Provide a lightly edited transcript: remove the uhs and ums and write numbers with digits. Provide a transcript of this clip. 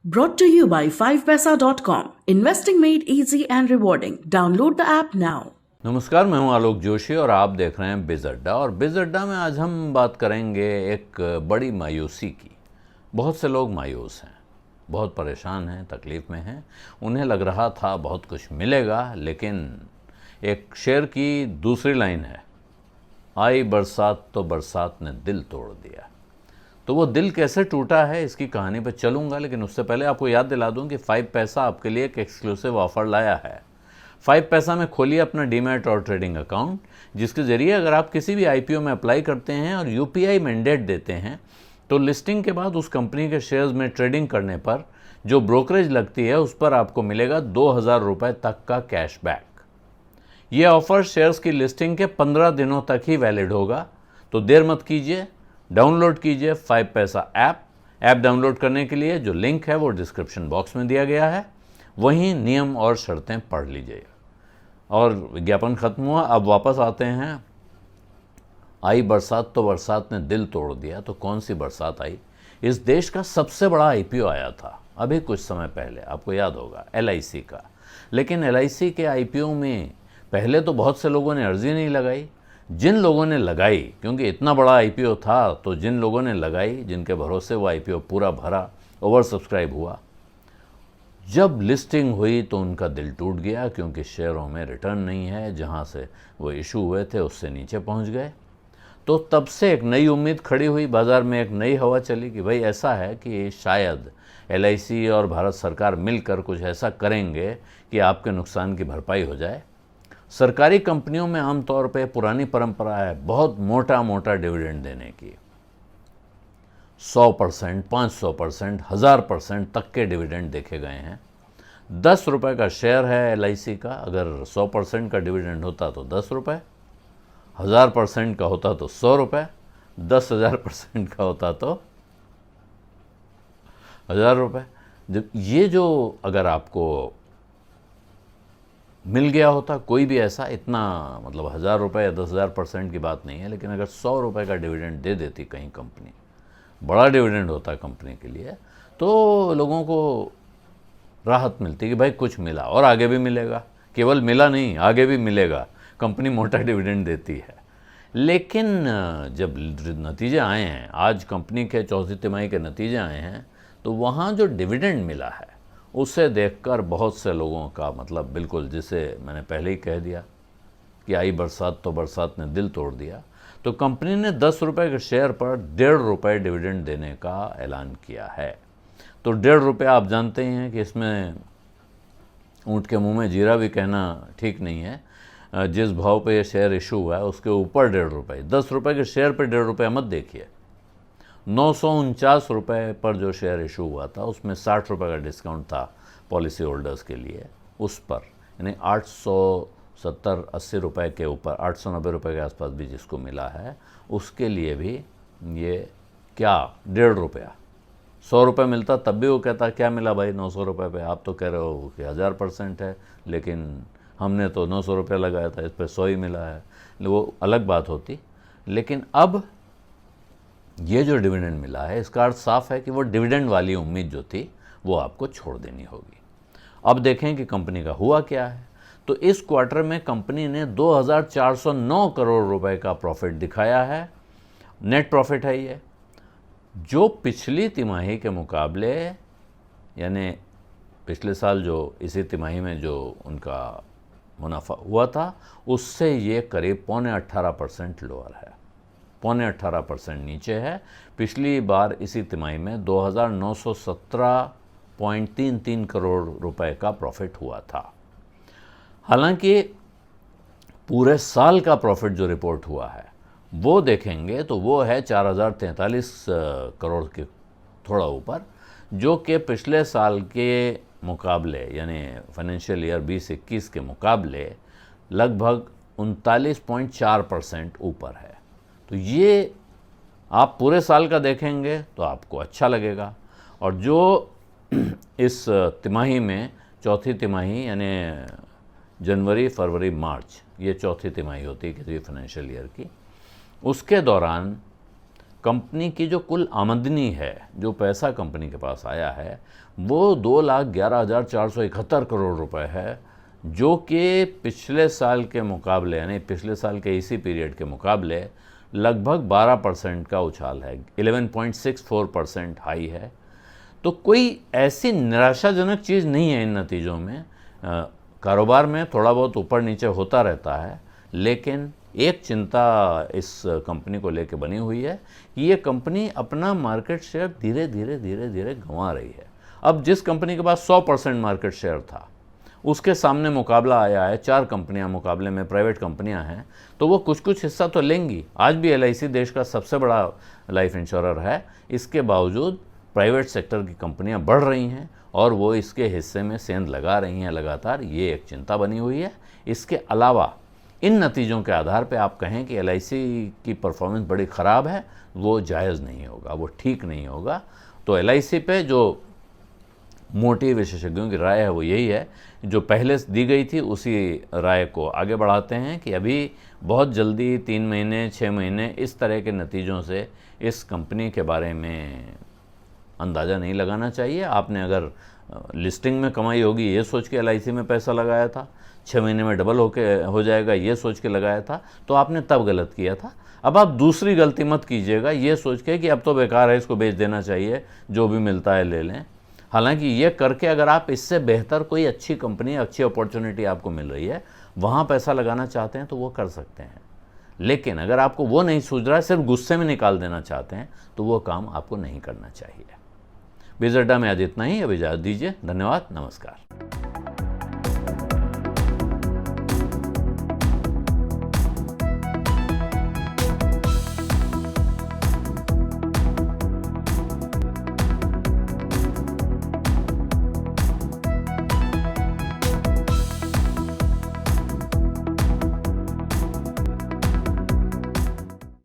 Brought to you by 5paisa.com. Investing made easy and rewarding. Download the app now. नमस्कार, मैं हूं आलोक जोशी और आप देख रहे हैं बिज अड्डा। और बिज अड्डा में आज हम बात करेंगे एक बड़ी मायूसी की। बहुत से लोग मायूस हैं, बहुत परेशान हैं, तकलीफ़ में हैं। उन्हें लग रहा था बहुत कुछ मिलेगा, लेकिन एक शेर की दूसरी लाइन है, आई बरसात तो बरसात ने दिल तोड़ दिया। तो वो दिल कैसे टूटा है, इसकी कहानी पर चलूँगा, लेकिन उससे पहले आपको याद दिला दूँ कि 5 पैसा आपके लिए एक एक्सक्लूसिव ऑफ़र लाया है। 5 पैसा में खोलिए अपना डीमैट और ट्रेडिंग अकाउंट, जिसके ज़रिए अगर आप किसी भी आईपीओ में अप्लाई करते हैं और यूपीआई मैंडेट देते हैं, तो लिस्टिंग के बाद उस कंपनी के शेयर्स में ट्रेडिंग करने पर जो ब्रोकरेज लगती है उस पर आपको मिलेगा 2000 रुपये तक का कैशबैक। ये ऑफ़र शेयर्स की लिस्टिंग के 15 दिनों तक ही वैलिड होगा, तो देर मत कीजिए, डाउनलोड कीजिए 5 पैसा ऐप डाउनलोड करने के लिए जो लिंक है वो डिस्क्रिप्शन बॉक्स में दिया गया है। वहीं नियम और शर्तें पढ़ लीजिए। और विज्ञापन खत्म हुआ, अब वापस आते हैं। आई बरसात तो बरसात ने दिल तोड़ दिया। तो कौन सी बरसात आई? इस देश का सबसे बड़ा आईपीओ आया था अभी कुछ समय पहले, आपको याद होगा, एलआईसी का। लेकिन एलआईसी के आईपीओ में पहले तो बहुत से लोगों ने अर्जी नहीं लगाई। जिन लोगों ने लगाई, क्योंकि इतना बड़ा आईपीओ था, तो जिन लोगों ने लगाई, जिनके भरोसे वो आईपीओ पूरा भरा, ओवर सब्सक्राइब हुआ, जब लिस्टिंग हुई तो उनका दिल टूट गया, क्योंकि शेयरों में रिटर्न नहीं है। जहां से वो इशू हुए थे उससे नीचे पहुंच गए। तो तब से एक नई उम्मीद खड़ी हुई, बाज़ार में एक नई हवा चली कि भाई ऐसा है कि शायद एलआईसी और भारत सरकार मिलकर कुछ ऐसा करेंगे कि आपके नुकसान की भरपाई हो जाए। सरकारी कंपनियों में आमतौर पे पुरानी परंपरा है बहुत मोटा मोटा डिविडेंड देने की। 100%, 500%, 1000% तक के डिविडेंड देखे गए हैं। 10 रुपये का शेयर है एलआईसी का, अगर 100% का डिविडेंड होता तो 10 रुपये, 1000% का होता तो 100 रुपये, 10,000% का होता तो 1000 रुपये। जब ये जो अगर आपको मिल गया होता कोई भी ऐसा, इतना मतलब 1000 रुपये या 10,000% की बात नहीं है, लेकिन अगर 100 रुपये का डिविडेंड दे देती कहीं कंपनी, बड़ा डिविडेंड होता कंपनी के लिए, तो लोगों को राहत मिलती कि भाई कुछ मिला और आगे भी मिलेगा। केवल मिला नहीं, आगे भी मिलेगा, कंपनी मोटा डिविडेंड देती है। लेकिन जब नतीजे आए हैं, आज कंपनी के चौथी तिमाही के नतीजे आए हैं, तो वहाँ जो डिविडेंड मिला है उसे देखकर बहुत से लोगों का मतलब बिल्कुल, जिसे मैंने पहले ही कह दिया कि आई बरसात तो बरसात ने दिल तोड़ दिया। तो कंपनी ने 10 रुपये के शेयर पर 1.5 रुपये डिविडेंड देने का ऐलान किया है। तो 1.5 रुपये आप जानते ही हैं कि इसमें ऊँट के मुंह में जीरा भी कहना ठीक नहीं है। जिस भाव पे ये शेयर इशू हुआ है उसके ऊपर 1.5 रुपये, 10 रुपये के शेयर पर 1.5 रुपये मत देखिए। 949 रुपये पर जो शेयर इशू हुआ था उसमें 60 रुपये का डिस्काउंट था पॉलिसी होल्डर्स के लिए, उस पर यानी 870-80 रुपये के ऊपर, 890 रुपये के आसपास भी जिसको मिला है उसके लिए भी ये क्या 1.5 रुपया, 100 रुपये मिलता तब भी वो कहता क्या मिला भाई 900 रुपये पे, आप तो कह रहे हो कि 1000% है, लेकिन हमने तो 900 रुपये लगाया था, इस पर 100 ही मिला है, वो अलग बात होती। लेकिन अब ये जो डिविडेंड मिला है इसका अर्थ साफ है कि वो डिविडेंड वाली उम्मीद जो थी वो आपको छोड़ देनी होगी। अब देखें कि कंपनी का हुआ क्या है। तो इस क्वार्टर में कंपनी ने 2409 करोड़ रुपए का प्रॉफिट दिखाया है। नेट प्रॉफिट है ये, जो पिछली तिमाही के मुकाबले, यानी पिछले साल जो इसी तिमाही में जो उनका मुनाफा हुआ था उससे ये करीब 18.25% लोअर है, 18.25% नीचे है। पिछली बार इसी तिमाही में 2917.33 करोड़ रुपए का प्रॉफिट हुआ था। हालांकि पूरे साल का प्रॉफिट जो रिपोर्ट हुआ है वो देखेंगे तो वो है 4043 करोड़ के थोड़ा ऊपर, जो कि पिछले साल के मुकाबले यानी फाइनेंशियल ईयर 2021 के मुकाबले लगभग 39.4% ऊपर है। तो ये आप पूरे साल का देखेंगे तो आपको अच्छा लगेगा। और जो इस तिमाही में चौथी तिमाही यानी जनवरी, फरवरी, मार्च, ये चौथी तिमाही होती है किसी भी फाइनेंशियल ईयर की, उसके दौरान कंपनी की जो कुल आमदनी है, जो पैसा कंपनी के पास आया है, वो 2,11,471 करोड़ रुपए है, जो कि पिछले साल के मुकाबले यानी पिछले साल के इसी पीरियड के मुकाबले लगभग 12% का उछाल है, 11.64% हाई है। तो कोई ऐसी निराशाजनक चीज़ नहीं है इन नतीजों में। कारोबार में थोड़ा बहुत ऊपर नीचे होता रहता है, लेकिन एक चिंता इस कंपनी को लेके बनी हुई है कि ये कंपनी अपना मार्केट शेयर धीरे धीरे गंवा रही है। अब जिस कंपनी के पास 100% मार्केट शेयर था, उसके सामने मुकाबला आया है, 4 कंपनियां मुकाबले में प्राइवेट कंपनियां हैं, तो वो कुछ हिस्सा तो लेंगी। आज भी LIC देश का सबसे बड़ा लाइफ इंश्योरर है, इसके बावजूद प्राइवेट सेक्टर की कंपनियां बढ़ रही हैं और वो इसके हिस्से में सेंध लगा रही हैं लगातार। ये एक चिंता बनी हुई है। इसके अलावा इन नतीजों के आधार पे आप कहें कि LIC की परफॉर्मेंस बड़ी ख़राब है, वो जायज़ नहीं होगा, वो ठीक नहीं होगा। तो LIC पे जो मोटी विशेषज्ञों की राय है वो यही है, जो पहले दी गई थी उसी राय को आगे बढ़ाते हैं कि अभी बहुत जल्दी 3 महीने 6 महीने इस तरह के नतीजों से इस कंपनी के बारे में अंदाज़ा नहीं लगाना चाहिए। आपने अगर लिस्टिंग में कमाई होगी ये सोच के LIC में पैसा लगाया था, 6 महीने में डबल हो जाएगा ये सोच के लगाया था, तो आपने तब गलत किया था। अब आप दूसरी गलती मत कीजिएगा ये सोच के कि अब तो बेकार है, इसको बेच देना चाहिए, जो भी मिलता है ले लें। हालांकि ये करके अगर आप इससे बेहतर कोई अच्छी कंपनी, अच्छी अपॉर्चुनिटी आपको मिल रही है, वहाँ पैसा लगाना चाहते हैं तो वो कर सकते हैं। लेकिन अगर आपको वो नहीं सूझ रहा है, सिर्फ गुस्से में निकाल देना चाहते हैं, तो वो काम आपको नहीं करना चाहिए। बिज़ अड्डा में आज इतना ही। अब इजाज़त दीजिए। धन्यवाद, नमस्कार।